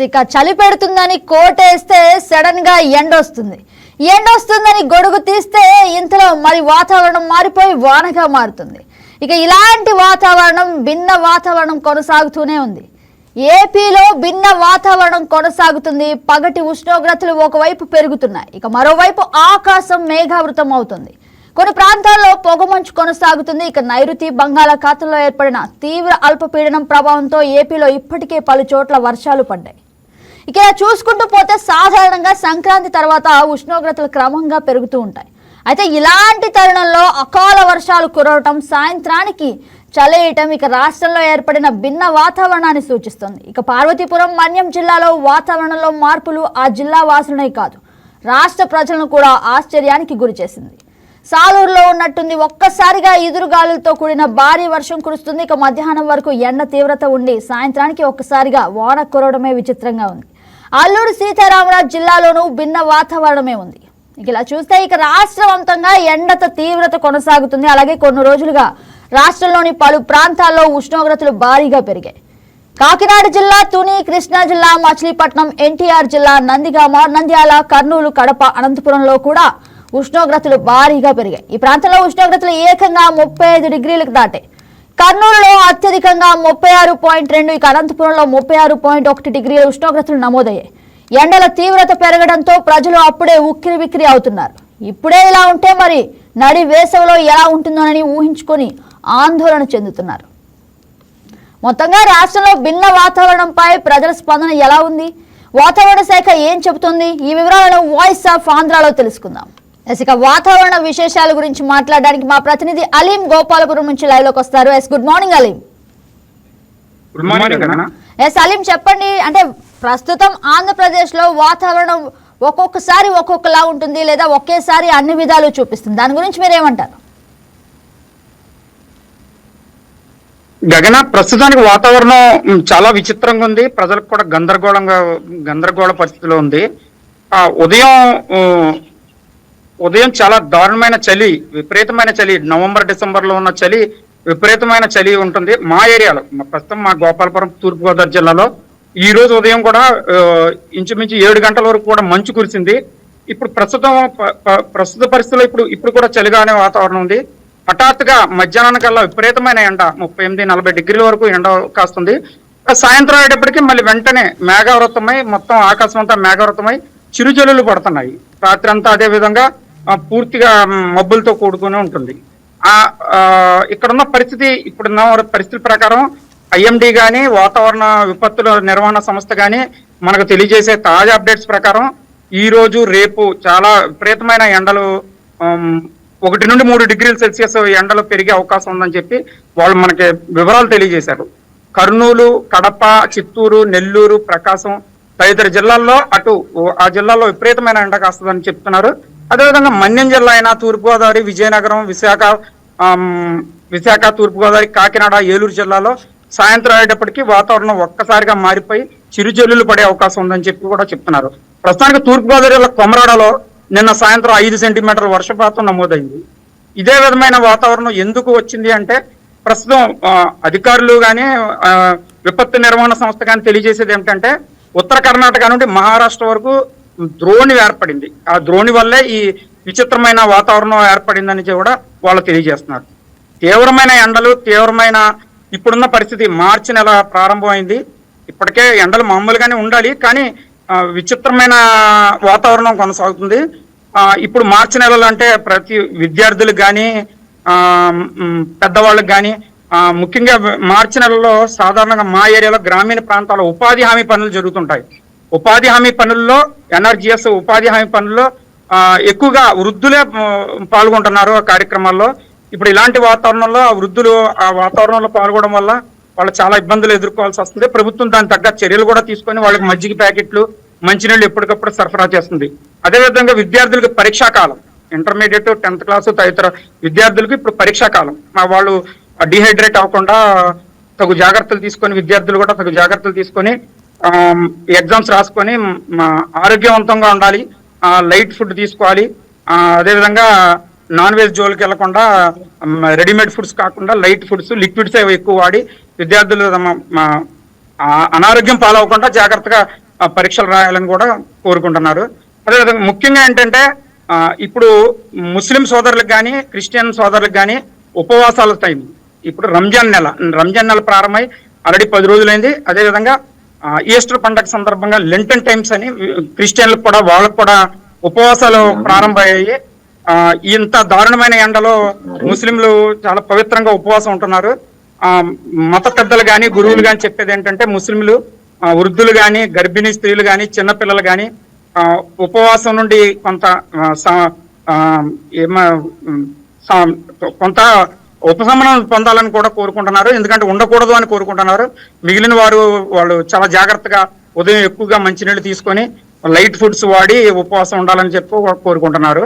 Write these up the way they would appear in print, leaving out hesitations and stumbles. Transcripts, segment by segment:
ఇక చలి పెడుతుందని కోటేస్తే సడన్ గా ఎండొస్తుందని గొడుగు తీస్తే ఇంతలో మరి వాతావరణం మారిపోయి వానగా మారుతుంది. ఇక ఇలాంటి వాతావరణం భిన్న వాతావరణం కొనసాగుతూనే ఉంది. ఏపీలో భిన్న వాతావరణం కొనసాగుతుంది. పగటి ఉష్ణోగ్రతలు ఒకవైపు పెరుగుతున్నాయి, ఇక మరోవైపు ఆకాశం మేఘావృతం అవుతుంది. కొన్ని ప్రాంతాల్లో పొగమంచు కొనసాగుతుంది. ఇక నైరుతి బంగాళాఖాతంలో ఏర్పడిన తీవ్ర అల్పపీడనం ప్రభావంతో ఏపీలో ఇప్పటికే పలు చోట్ల వర్షాలు పడ్డాయి. ఇక చూసుకుంటూ పోతే సాధారణంగా సంక్రాంతి తర్వాత ఉష్ణోగ్రతలు క్రమంగా పెరుగుతూ ఉంటాయి. అయితే ఇలాంటి తరుణంలో అకాల వర్షాలు కురవటం, సాయంత్రానికి చలేయటం ఇక రాష్ట్రంలో ఏర్పడిన భిన్న వాతావరణాన్ని సూచిస్తుంది. ఇక పార్వతీపురం, మన్యం జిల్లాలో వాతావరణంలో మార్పులు ఆ జిల్లా వాసులనే కాదు, రాష్ట్ర ప్రజలను కూడా ఆశ్చర్యానికి గురి చేసింది. సాలూరులో ఉన్నట్టుంది ఒక్కసారిగా ఎదురుగాలులతో కూడిన భారీ వర్షం కురుస్తుంది. ఇక మధ్యాహ్నం వరకు ఎండ తీవ్రత ఉండి సాయంత్రానికి ఒక్కసారిగా వాన కురవడమే విచిత్రంగా ఉంది. అల్లూరు సీతారామరాజు జిల్లాలోనూ భిన్న వాతావరణమే ఉంది. ఇలా చూస్తే ఇక రాష్ట్రవ్యాప్తంగా ఎండత తీవ్రత కొనసాగుతుంది. అలాగే కొన్ని రోజులుగా రాష్ట్రంలోని పలు ప్రాంతాల్లో ఉష్ణోగ్రతలు భారీగా పెరిగాయి. కాకినాడ జిల్లా, తుని, కృష్ణా జిల్లా, మచిలీపట్నం, ఎన్టీఆర్ జిల్లా, నంద్యాల, కర్నూలు, కడప, అనంతపురంలో కూడా ఉష్ణోగ్రతలు భారీగా పెరిగాయి. ఈ ప్రాంతంలో ఉష్ణోగ్రతలు ఏకంగా 35 డిగ్రీలకు దాటాయి. కర్నూలులో అత్యధికంగా 36.2, ఇక అనంతపురంలో 36.1 డిగ్రీల ఉష్ణోగ్రతలు నమోదయ్యాయి. ఎండల తీవ్రత పెరగడంతో ప్రజలు అప్పుడే ఉక్కిరిబిక్కిరి అవుతున్నారు. ఇప్పుడే ఇలా ఉంటే మరి నడి వేసవిలో ఎలా ఉంటుందోనని ఊహించుకొని ఆందోళన చెందుతున్నారు. మొత్తంగా రాష్ట్రంలో భిన్న వాతావరణంపై ప్రజల స్పందన ఎలా ఉంది, వాతావరణ శాఖ ఏం చెబుతుంది, ఈ వివరాలను వాయిస్ ఆఫ్ ఆంధ్రాలో తెలుసుకుందాం. ఇక వాతావరణ విశేషాల గురించి మాట్లాడడానికి మా ప్రతినిధి అలీం గోపాలపురం నుంచి లైవ్ లోకి వస్తారు. Good morning Aleem. Good morning. Aleem చెప్పండి, అంటే ప్రస్తుతం ఆంధ్రప్రదేశ్ లో వాతావరణం ఒక్కొక్కసారి ఒక్కొక్కలా ఉంటుంది లేదా ఒకేసారి అన్ని విధాలు చూపిస్తుంది, దాని గురించి మీరేమంటారు? గగన, ప్రస్తుతానికి వాతావరణం చాలా విచిత్రంగా ఉంది. ప్రజలకు కూడా గందరగోళ పరిస్థితిలో ఉంది. ఉదయం చాలా దారుణమైన చలి, విపరీతమైన చలి, నవంబర్ డిసెంబర్ లో ఉన్న చలి, విపరీతమైన చలి ఉంటుంది. మా ఏరియాలో ప్రస్తుతం మా గోపాలపురం తూర్పుగోదావరి జిల్లాలో ఈ రోజు ఉదయం కూడా ఇంచుమించు 7 గంటల వరకు కూడా మంచు కురిసింది. ఇప్పుడు ప్రస్తుత పరిస్థితుల్లో ఇప్పుడు కూడా చలిగానే వాతావరణం ఉంది. హఠాత్తుగా మధ్యాహ్నానికల్లా విపరీతమైన ఎండ, 38-40 డిగ్రీల వరకు ఎండ కాస్తుంది. సాయంత్రం అయ్యేటప్పటికీ మళ్ళీ వెంటనే మేఘావృతమై మొత్తం ఆకాశం అంతా మేఘావృతమై చిరుజల్లులు పడుతున్నాయి. రాత్రి అంతా అదే విధంగా పూర్తిగా మబ్బులతో కూడుకుని ఉంటుంది. ఇక్కడున్న పరిస్థితి, ఇప్పుడున్న పరిస్థితి ప్రకారం ఐఎండి కానీ వాతావరణ విపత్తుల నిర్వహణ సంస్థ కానీ మనకు తెలియజేసే తాజా అప్డేట్స్ ప్రకారం ఈ రోజు రేపు చాలా విపరీతమైన ఎండలు 1 నుండి 3 డిగ్రీల సెల్సియస్ ఎండలు పెరిగే అవకాశం ఉందని చెప్పి వాళ్ళు మనకి వివరాలు తెలియజేశారు. కర్నూలు, కడప, చిత్తూరు, నెల్లూరు, ప్రకాశం తదితర జిల్లాల్లో ఆ జిల్లాల్లో విపరీతమైన ఎండ కాస్తుందని చెప్తున్నారు. అదేవిధంగా మన్యం జిల్లా అయినా, తూర్పుగోదావరి, విజయనగరం, విశాఖ, తూర్పుగోదావరి, కాకినాడ, ఏలూరు జిల్లాలో సాయంత్రం అయ్యేటప్పటికీ వాతావరణం ఒక్కసారిగా మారిపోయి చిరుజల్లులు పడే అవకాశం ఉందని చెప్పి కూడా చెప్తున్నారు. ప్రస్తుతానికి తూర్పుగోదావరి జిల్లా కొమరాడలో నిన్న సాయంత్రం 5 సెంటీమీటర్ల వర్షపాతం నమోదైంది. ఇదే విధమైన వాతావరణం ఎందుకు వచ్చింది అంటే ప్రస్తుతం అధికారులు కానీ విపత్తు నిర్వహణ సంస్థ కానీ తెలియజేసేది ఏమిటంటే ఉత్తర కర్ణాటక నుండి మహారాష్ట్ర వరకు ద్రోణి ఏర్పడింది. ఆ ద్రోణి వల్లే ఈ విచిత్రమైన వాతావరణం ఏర్పడిందని కూడా వాళ్ళు తెలియజేస్తున్నారు. తీవ్రమైన ఎండలు, ఇప్పుడున్న పరిస్థితి మార్చి నెల ప్రారంభమైంది. ఇప్పటికే ఎండలు మామూలుగానే ఉండాలి, కానీ విచిత్రమైన వాతావరణం కొనసాగుతుంది. ఇప్పుడు మార్చి నెలలో అంటే ప్రతి విద్యార్థులకు కానీ పెద్దవాళ్ళకి కానీ ముఖ్యంగా మార్చి నెలలో సాధారణంగా మా ఏరియాలో గ్రామీణ ప్రాంతాల్లో ఉపాధి హామీ పనులు జరుగుతుంటాయి. ఉపాధి హామీ పనుల్లో ఎన్ఆర్జీఎస్ ఉపాధి హామీ పనుల్లో ఎక్కువగా వృద్ధులే పాల్గొంటున్నారు ఆ కార్యక్రమాల్లో. ఇప్పుడు ఇలాంటి వాతావరణంలో ఆ వృద్ధులు ఆ వాతావరణంలో పాల్గొనడం వల్ల వాళ్ళు చాలా ఇబ్బందులు ఎదుర్కోవాల్సి వస్తుంది. ప్రభుత్వం దాని తగ్గ చర్యలు కూడా తీసుకొని వాళ్ళకి మజ్జిగ ప్యాకెట్లు, మంచినీళ్ళు ఎప్పటికప్పుడు సరఫరా చేస్తుంది. అదేవిధంగా విద్యార్థులకు పరీక్షాకాలం, ఇంటర్మీడియట్, 10th క్లాసు తదితర విద్యార్థులకు ఇప్పుడు పరీక్షాకాలం. వాళ్ళు డిహైడ్రేట్ అవ్వకుండా విద్యార్థులు కూడా తగు జాగ్రత్తలు తీసుకొని ఎగ్జామ్స్ రాసుకొని ఆరోగ్యవంతంగా ఉండాలి. లైట్ ఫుడ్ తీసుకోవాలి. అదేవిధంగా నాన్ వెజ్ జోలికి వెళ్లకుండా రెడీమేడ్ ఫుడ్స్ కాకుండా లైట్ ఫుడ్స్, లిక్విడ్స్ ఎక్కువ వాడి విద్యార్థులు అనారోగ్యం పాలవకుండా జాగ్రత్తగా పరీక్షలు రాయాలని కూడా కోరుకుంటున్నారు. అదేవిధంగా ముఖ్యంగా ఏంటంటే ఇప్పుడు ముస్లిం సోదరులకు కానీ క్రిస్టియన్ సోదరులకు కానీ ఉపవాసాల టైం ఇప్పుడు రంజాన్ నెల ప్రారంభమై ఆల్రెడీ 10 రోజులైంది. అదేవిధంగా ఈస్టర్ పండగ సందర్భంగా లెంటన్ టైమ్స్ అని క్రిస్టియన్లకు కూడా వాళ్ళకు కూడా ఉపవాసాలు ప్రారంభమయ్యాయి. ఇంత దారుణమైన ఎండలో ముస్లింలు చాలా పవిత్రంగా ఉపవాసం ఉంటున్నారు. మత పెద్దలు కానీ గురువులు కానీ చెప్పేది ఏంటంటే ముస్లింలు వృద్ధులు కానీ గర్భిణీ స్త్రీలు కానీ చిన్నపిల్లలు కానీ ఉపవాసం నుండి కొంత ఉపశమనం పొందాలని కూడా కోరుకుంటున్నారు. ఎందుకంటే ఉండకూడదు అని కోరుకుంటున్నారు. మిగిలిన వాళ్ళు చాలా జాగ్రత్తగా ఉదయం ఎక్కువగా మంచినీళ్ళు తీసుకొని లైట్ ఫుడ్స్ వాడి ఉపవాసం ఉండాలని చెప్పి కోరుకుంటున్నారు.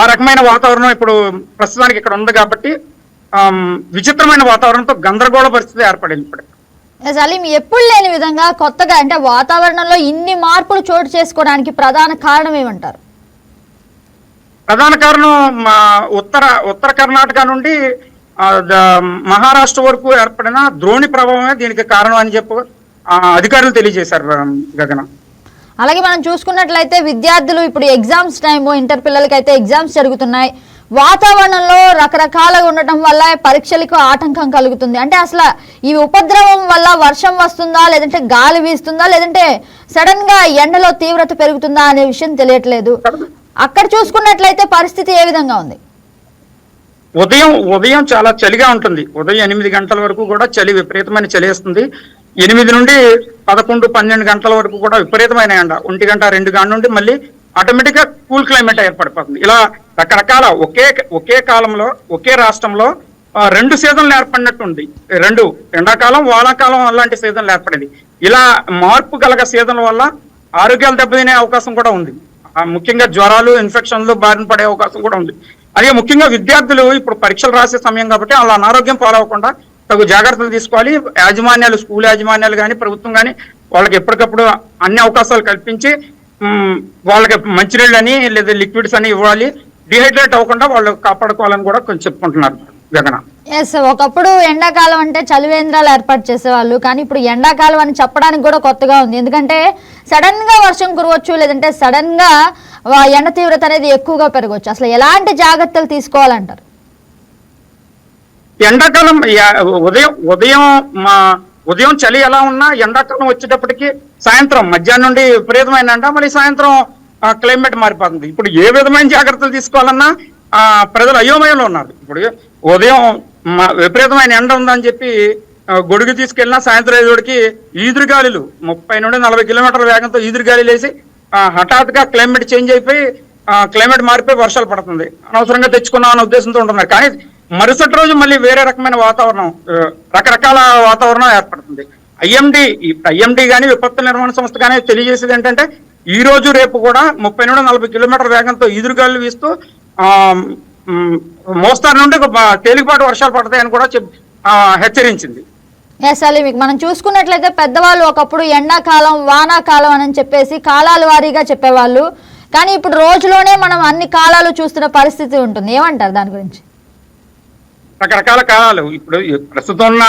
ఆ రకమైన వాతావరణం ఇప్పుడు ప్రస్తుతానికి ఇక్కడ ఉంది కాబట్టి విచిత్రమైన వాతావరణంతో గందరగోళ పరిస్థితి ఏర్పడింది. ఇప్పుడు సలీం, ఎప్పుడు లేని విధంగా కొత్తగా అంటే వాతావరణంలో ఇన్ని మార్పులు చోటు చేసుకోవడానికి ప్రధాన కారణం ఏమంటారు? ప్రధాన కారణం ఉత్తర కర్ణాటక నుండి మహారాష్ట్ర వరకు ఏర్పడిన ద్రోణి ప్రభావమే దీనికి కారణం అని చెప్పి అధికారులు తెలియజేశారు గగన. అలాగే మనం చూసుకున్నట్లయితే విద్యార్థులు ఇప్పుడు ఎగ్జామ్స్ టైము, ఇంటర్ పిల్లలకి అయితే ఎగ్జామ్స్ జరుగుతున్నాయి. వాతావరణంలో రకరకాలుగా ఉండటం వల్ల పరీక్షలకు ఆటంకం కలుగుతుంది. అంటే అసలు ఈ ఉపద్రవం వల్ల వర్షం వస్తుందా, లేదంటే గాలి వీస్తుందా, లేదంటే సడన్ గా ఎండలో తీవ్రత పెరుగుతుందా అనే విషయం తెలియట్లేదు. అక్కడ చూసుకున్నట్లయితే పరిస్థితి ఏ విధంగా ఉంది? ఉదయం చాలా చలిగా ఉంటుంది. ఉదయం 8 గంటల వరకు కూడా చలి, విపరీతమైన చలి వేస్తుంది. 8 నుండి 11, 12 గంటల వరకు కూడా విపరీతమైన ఎండ. 1 గంట 2 గంటల నుండి మళ్ళీ ఆటోమేటిక్ గా కూల్ క్లైమేట్ ఏర్పడిపోతుంది. ఇలా రకరకాల ఒకే కాలంలో ఒకే రాష్ట్రంలో 2 సీజన్లు ఏర్పడినట్టు ఉంది. 2 ఎండాకాలం, వానాకాలం అలాంటి సీజన్లు ఏర్పడింది. ఇలా మార్పు కలగ సీజన్ వల్ల ఆరోగ్యాలు దెబ్బతినే అవకాశం కూడా ఉంది. ముఖ్యంగా జ్వరాలు, ఇన్ఫెక్షన్లు బారిన పడే అవకాశం కూడా ఉంది. అదే ముఖ్యంగా విద్యార్థులు ఇప్పుడు పరీక్షలు రాసే సమయం కాబట్టి వాళ్ళ అనారోగ్యం పాలవకుండా తగు జాగ్రత్తలు తీసుకోవాలి. స్కూల్ యాజమాన్యాలు కానీ ప్రభుత్వం కానీ వాళ్ళకి ఎప్పటికప్పుడు అన్ని అవకాశాలు కల్పించి వాళ్ళకి మంచినీళ్ళని లేదా లిక్విడ్స్ అని ఇవ్వాలి. డిహైడ్రేట్ అవ్వకుండా వాళ్ళు కాపాడుకోవాలని కూడా కొంచెం చెప్పుకుంటున్నారు గగన. ఎస్, ఒకప్పుడు ఎండాకాలం అంటే చలివేంద్రాలు ఏర్పాటు చేసేవాళ్ళు, కానీ ఇప్పుడు ఎండాకాలం అని చెప్పడానికి కూడా కొత్తగా ఉంది. ఎందుకంటే సడన్ గా వర్షం కురవచ్చు, లేదంటే సడన్ గా ఎండ తీవ్రత అనేది ఎక్కువగా పెరగవచ్చు. అసలు ఎలాంటి జాగ్రత్తలు తీసుకోవాలంటారు? ఎండాకాలం ఉదయం చలి ఎలా ఉన్నా ఎండాకాలం వచ్చేటప్పటికి సాయంత్రం మధ్యాహ్నం నుండి విపరీతమైన ఎండ, మళ్ళీ సాయంత్రం క్లైమేట్ మారిపోతుంది. ఇప్పుడు ఏ విధమైన జాగ్రత్తలు తీసుకోవాలన్నా ప్రజలు అయోమయంలో ఉన్నారు. ఇప్పుడు ఉదయం విపరీతమైన ఎండ ఉందని చెప్పి గొడుగు తీసుకెళ్ళినా సాయంత్రం 5 ఈదురుగాలులు 30 నుండి 40 కిలోమీటర్ల వేగంతో ఈదురుగాలులు వేసి హఠాత్తుగా క్లైమేట్ చేంజ్ అయిపోయి క్లైమేట్ మారిపోయి వర్షాలు పడుతుంది. అనవసరంగా తెచ్చుకున్నాం అనే ఉద్దేశంతో ఉంటున్నారు. కానీ మరుసటి రోజు మళ్ళీ వేరే రకమైన వాతావరణం, రకరకాల వాతావరణం ఏర్పడుతుంది. ఐఎండి కానీ విపత్తు నిర్వహణ సంస్థ కానీ తెలియజేసేది ఏంటంటే ఈ రోజు రేపు కూడా 30 నుండి 40 కిలోమీటర్ల వేగంతో ఈదురుగాలు వీస్తూ మోస్తారు నుండి తేలికపాటి వర్షాలు పడతాయని కూడా హెచ్చరించింది. అసలు మీకు మనం చూసుకున్నట్లయితే పెద్దవాళ్ళు ఒకప్పుడు ఎండాకాలం, వానాకాలం అని చెప్పేసి కాలాల వారీగా చెప్పేవాళ్ళు. కానీ ఇప్పుడు రోజులోనే మనం అన్ని కాలాలు చూస్తున్న పరిస్థితి ఉంటుంది. ఏమంటారు దాని గురించి? రకరకాల కాలాలు ఇప్పుడు ప్రస్తుతం ఉన్న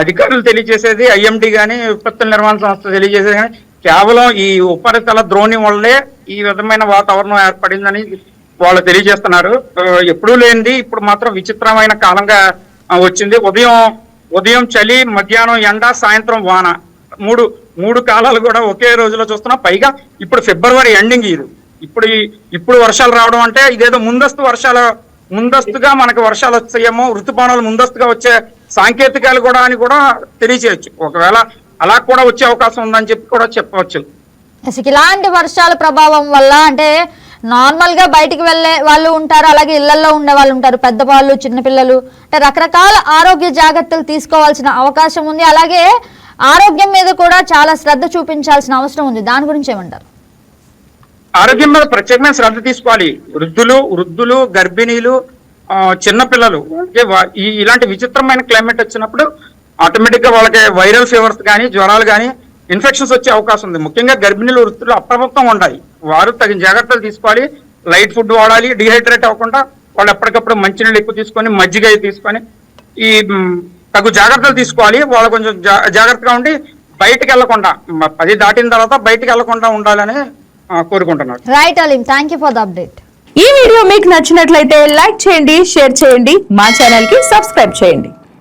అధికారులు తెలియజేసేది, ఐఎండి కానీ విపత్తుల నిర్వహణ సంస్థ తెలియజేసేది కానీ కేవలం ఈ ఉపరితల ద్రోణి వల్లే ఈ విధమైన వాతావరణం ఏర్పడిందని వాళ్ళు తెలియజేస్తున్నారు. ఎప్పుడూ లేనిది ఇప్పుడు మాత్రం విచిత్రమైన కాలంగా వచ్చింది. ఉదయం చలి, మధ్యాహ్నం ఎండ, సాయంత్రం వాన, మూడు కాలాలు కూడా ఒకే రోజులో చూస్తున్నాం. పైగా ఇప్పుడు ఫిబ్రవరి ఎండింగ్ ఇది. ఇప్పుడు వర్షాలు రావడం అంటే ఇదేదో ముందస్తుగా మనకు వర్షాలు వచ్చాయేమో, ఋతుపవనాలు ముందస్తుగా వచ్చే సాంకేతికాలు కూడా అని కూడా తెలియచేయచ్చు. ఒకవేళ అలా కూడా వచ్చే అవకాశం ఉందని చెప్పి కూడా చెప్పవచ్చు. ఇలాంటి వర్షాల ప్రభావం వల్ల అంటే నార్మల్ గా బయటికి వెళ్లే వాళ్ళు ఉంటారు, అలాగే ఇళ్లలో ఉండే వాళ్ళు ఉంటారు, పెద్దవాళ్ళు, చిన్నపిల్లలు. అంటే రకరకాల ఆరోగ్య జాగ్రత్తలు తీసుకోవాల్సిన అవకాశం ఉంది. అలాగే ఆరోగ్యం మీద కూడా చాలా శ్రద్ధ చూపించాల్సిన అవసరం ఉంది. దాని గురించి ఏమంటారు? ఆరోగ్యం మీద ప్రత్యేకమైన శ్రద్ధ తీసుకోవాలి. వృద్ధులు, గర్భిణీలు, చిన్నపిల్లలు. ఇలాంటి విచిత్రమైన క్లైమేట్ వచ్చినప్పుడు ఆటోమేటిక్ గా వాళ్ళకి వైరల్ ఫీవర్స్ కానీ, జ్వరాలు కానీ, ఇన్ఫెక్షన్స్ వచ్చే అవకాశం ఉంది. ముఖ్యంగా గర్భిణీలు, వృద్ధులు అప్రమత్తంగా ఉండాలి. వారు తగిన జాగ్రత్తలు తీసుకోవాలి. లైట్ ఫుడ్ వాడాలి. డిహైడ్రేట్ అవ్వకుండా వాళ్ళు ఎప్పటికప్పుడు మంచినీళ్ళు ఎక్కువ తీసుకొని, మజ్జిగ తీసుకొని, ఈ తగు జాగ్రత్తలు తీసుకోవాలి. వాళ్ళు కొంచెం జాగ్రత్తగా ఉండి బయటికి వెళ్లకుండా 10 దాటిన తర్వాత బయటికి వెళ్లకుండా ఉండాలని కోరుకుంటున్నారు. Right Aleem, thank you for the update. ఈ వీడియో మీకు నచ్చినట్లయితే లైక్ చేయండి, షేర్ చేయండి, మా ఛానల్ కి సబ్స్క్రైబ్ చేయండి.